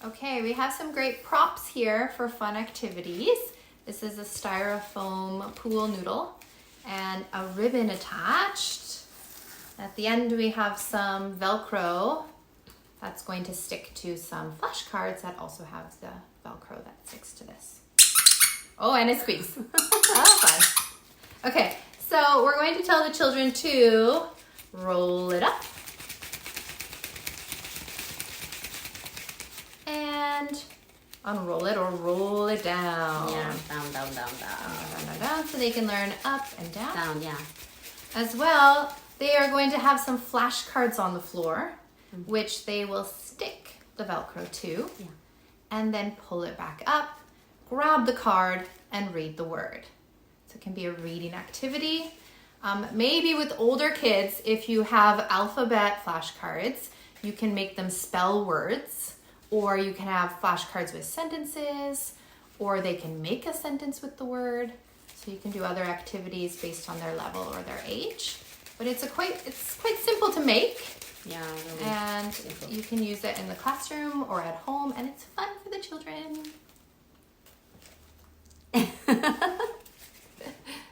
Okay, we have some great props here for fun activities. This is a styrofoam pool noodle and a ribbon attached. At the end we have some Velcro that's going to stick to some flashcards that also have the Velcro that sticks to this. Oh, and a squeeze. Oh, fun. Okay, so we're going to tell the children to roll it up. And unroll it or roll it down. Yeah, down. Down, so they can learn up and down. Down, yeah. As well, they are going to have some flashcards on the floor, which they will stick the Velcro to, and then pull it back up, grab the card, and read the word. So it can be a reading activity. Maybe with older kids, if you have alphabet flashcards, you can make them spell words, or you can have flashcards with sentences, or they can make a sentence with the word. So you can do other activities based on their level or their age. But it's quite simple to make. Yeah, really And simple. you can use it in the classroom or at home, and it's fun for the children.